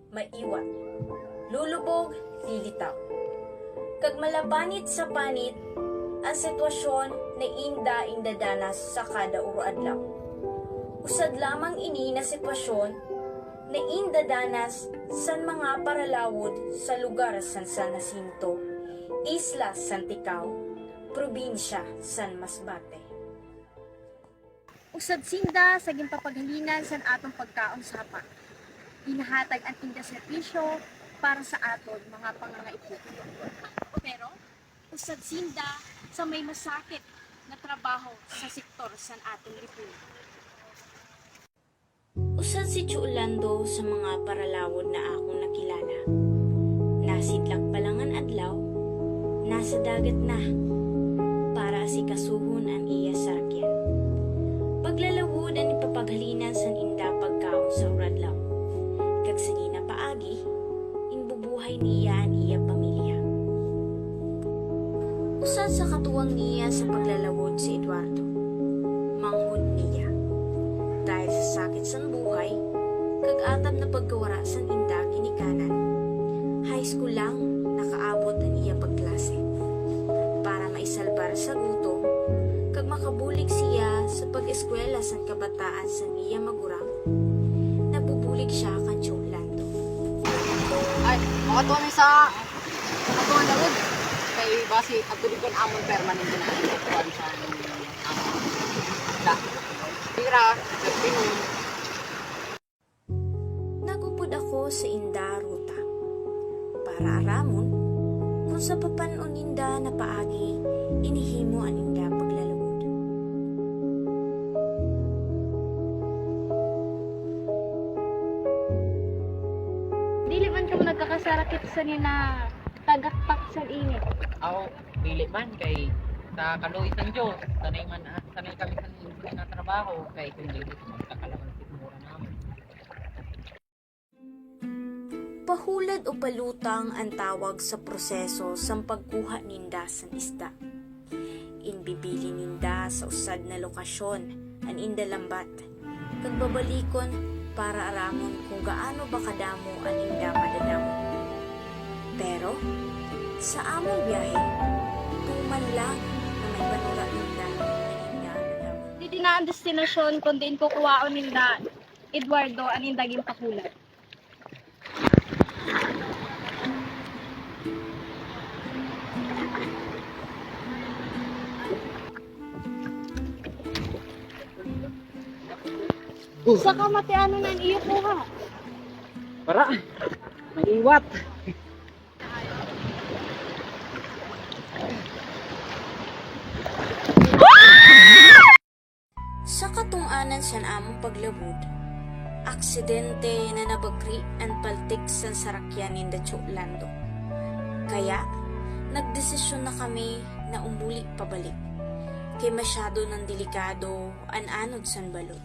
maiwan, lulubog, lilitaw. Kag malabanit sa panit, ang sitwasyon na inda dadanas sa kada uroadlaw. Usad lamang ini na sitwasyon na indadanas san mga paralawod sa lugar San Jacinto, Isla Santikao, Probinsya San Masbate. Usad sinda sa gimpapagalingan sa atong pagkaon sapa. Hinahatag ang tinda serbisyo para sa aton mga pangangaipo. Pero usad sinda sa may masakit na trabaho sa sektor sa atong lipunan. Usad si Chulando sa mga paralawod na akong nakilala. Nasidlak pa lang ang adlaw, nasa dagat na, para asikasuhon ang iya sakyan. Paglalawod ang ipapaghalinan sa inda pagkaon sa uradlaw. Kag sa na paagi, inbubuhay niya ang iya pamilya. Usad sa katuwang niya sa paglalawod si Eduardo, manghod niya. Dahil sa sakit sa buhay, kag-atab na pagkawara sa inda ginikanan. High school lang nakaabot ang iya pagklase. Para maisalbar sa gutom, kag makabulig siya sa pag-eskwela sa kabataan sa iya magurang, nabubulig siya kan Chulando. Ay, makatuwa mi sa makatuwa na rin. Kay basi at tuligan amon permanent na ituan sa amon. Tira, nagpinong. Nagupod ako sa inda ruta para aramon kung sa papanon inda na paagi inihimo ang inda paglalawod. Dili man ka nagkakasarakit sa nina tagakpak sa init. Ako, dili man kay sa kaluit ng Diyos. Sanay kami sa na trabaho kay kung dili magkakalaman mura namin. Pahulad o palutang ang tawag sa proseso sa pagkuha ninda sa isda. Inbibili ninda sa usad na lokasyon ang inda lambat. Kagbabalikon para aramon kung gaano ba kadamo ang inda madadamo. Pero sa among biyahe, tuman lang na may banura ninda ang inda madamo. Di na ang destinasyon kundi kukuhaon nila Eduardo ang indaging pakulat. Sa kamatiano na iyo kuha. Para, maiwat. Sa katungaanan sa among paglabod, aksidente na nabagri ang paltik sa sarakyan ni Chulando. Kaya, nagdesisyon na kami na umuli pabalik. Kay masyado ng delikado ang anod san balod.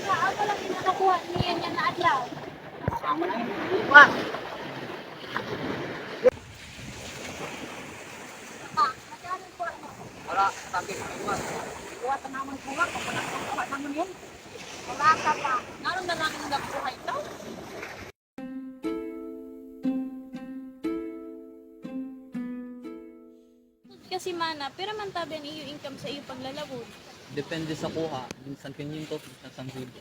Ako lang nakakuha niya niya na adlaw. Sama na yun, maiwat. Magkano po ano? Para, sabi, maiwat. Kuha ta naman kuha ko pala kuha naman yun. Wala ka pa. Naroon na lang yung nagkuha ito. Kasi mana, pero man tabi ang iyo income sa iyo paglalabod. Depende sa kuha. Minsan kinyinto, minsan sanggribo.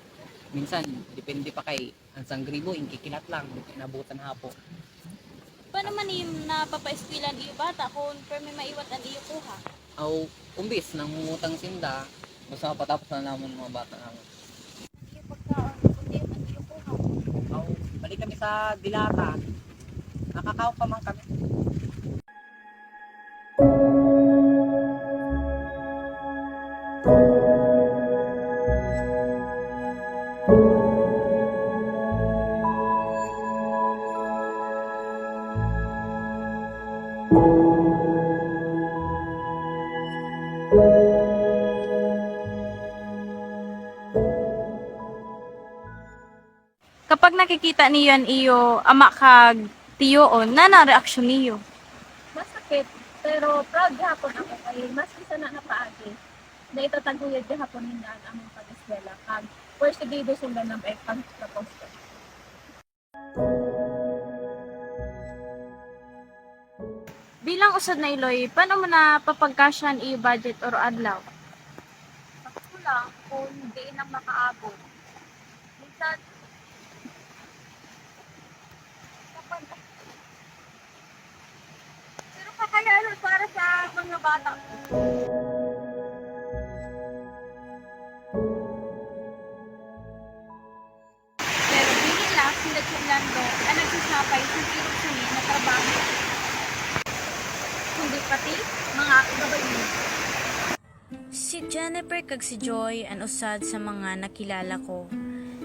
Minsan, depende pa kay ang sanggribo, ingkikilat lang, inabutan hapo. Paano man yung napapaeskwilan iyo bata kung per may maiwat ang iyo kuha? Aw, umbis, nang mungutang sinda, basta patapos na naman mga bata namin. Iyo pagkaon, kundi ang iyo kuha. Aw, balik kami sa Dilata. Nakakaw pa man kami. Kapag nakikita niyo ang iyo ama kag tiyoon, na reaksyon niyo? Masakit, pero proud gihapon ako kay mas isa na napaagi. Na itataguyod gihapon nila ang among pag-eskwela kag perseguido sila ng pagpapos. Bilang usad na Iloy, paano mo na papagkasyan i-budget or adlaw? Ako lang kung hindi na makaabot. Minsan, pero kakayanan para sa mga bata. Pero hindi lang sila Chilando ang nagsasabay sa sini na trabaho. Hindi pati mga kababayan. Si Jennifer kag si Joy ang usad sa mga nakilala ko.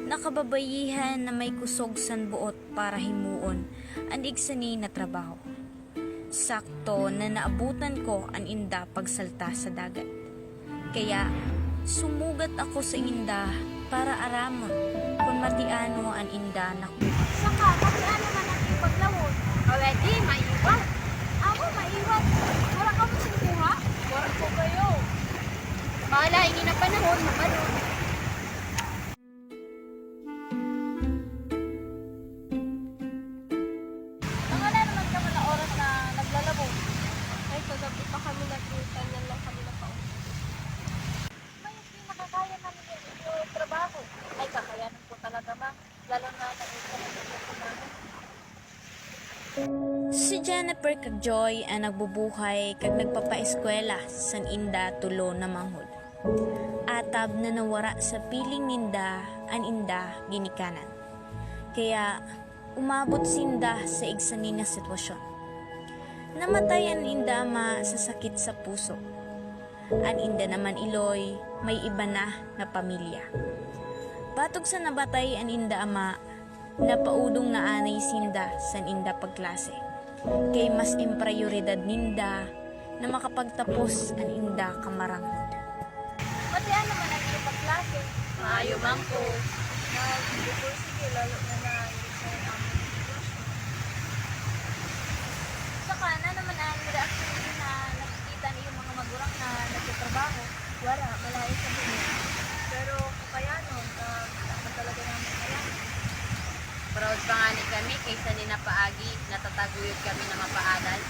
Nakababayihan na may kusog san buot para himuon ang igsani na trabaho. Sakto na naabutan ko ang inda pagsalta sa dagat. Kaya sumugat ako sa inda para aramon kung matiano ang inda na Saka, kasi ano man ang ipaglawon? Already, maiwan. Ako, maiwan. Wala ka mo singkuha? Wala ko kayo. Bahala, hindi na panahon, mabalo. Ang wala naman ka na oras na naglalabo. Ay, kagabi pa kami nagpuntan, yan lang kami na pauwi. May hindi nakakaya namin yung trabaho. Ay, kakayanan po talaga ma. Lalo na nag-ito namin. Si Jennifer kag Joy ang nagbubuhay kag nagpapaeskwela san inda tulo na manghod. Atab na nawara sa piling ninda ang inda ginikanan. Kaya umabot sinda sa igsani nga sitwasyon. Namatay ang inda ama sa sakit sa puso. Ang inda naman Iloy may iba na pamilya. Batog sa nabatay ang inda ama, napaudong na anay sinda san inda pagklase. Kay mas imprioridad ninda na makapagtapos ang inda kamarang. Pati ano man ang iyong pagklase? Maayo man ko. Nag-diversity, lalo na na-design ang sitwasyon. Saka na naman ang reaction na nakikita niyo mga magurang na nagtatrabaho. Wala, malayo sa dunia. Pero kaya nun, dapat talaga namin kaya. Proud pa nga ni kami kaysa ni napaagi, natataguyod kami na mapaadal.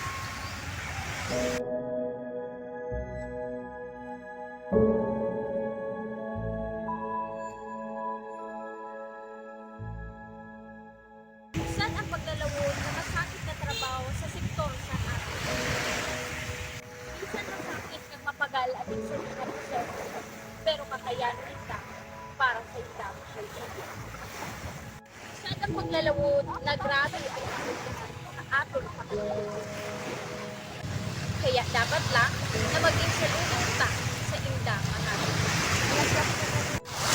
Saan ang paglalawon na masakit na trabaho sa sektor sa atin? Minsan masakit ng mapagal at iksanin na proseso, pero kakayanan nita para sa isang siya. Saan ang paglalawon na grabe ang kasunduhan na ating paglalawon? Kaya dapat lang na maging salunong ta sa indang manatid.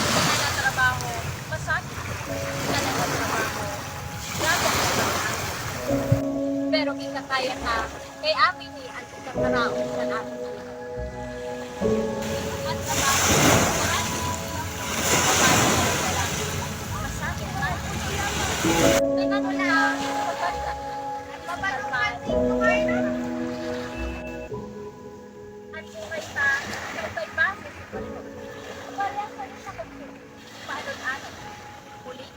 Kung na trabaho, masakit. Kung na trabaho, grabe ang trabaho. Pero kikakaya na kay amin ni ang ikakarao sa ating mga. Ang trabaho, marami babae na lang. Masakit na. Tingnan mo na, magbasa. At buhay pa, sabay pa sa sitwasyon. Parehas pa rin sa kanya. Paano-ano. Muli,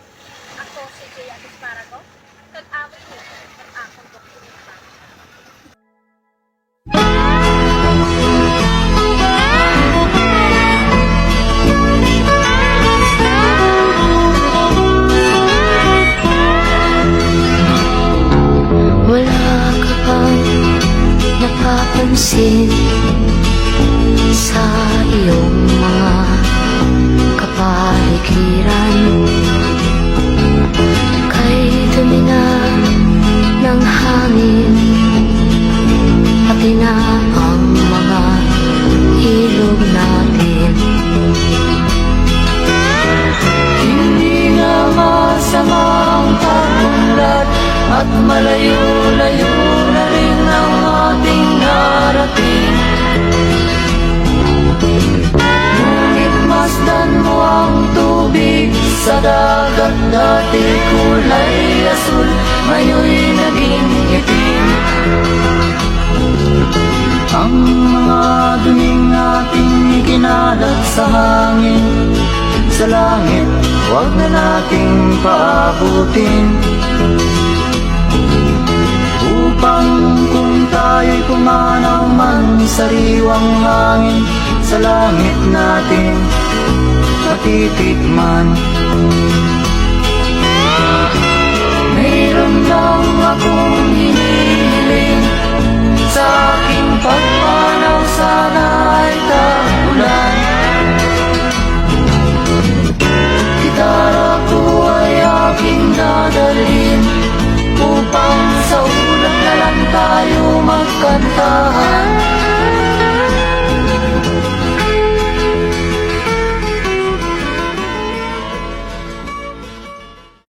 ako si Jaya Disparago. Kag-away niyo ang akong dokumenta. Wala ka bang napapansin sa iyong mga kapaligiran? Kay dumi na ng hangin, pati na ang mga ilog natin. Hindi na masamang pagmulat at malayo-layo na rin ang ating narating. Ngunit masdan mo ang tubig sa dagat, dati kulay asul, ngayon'y naging itim. Ang mga duming ating ikinalat sa hangin, sa langit, huwag na nating paabutin. Manaw man sariwang hangin sa langit natin matitikman.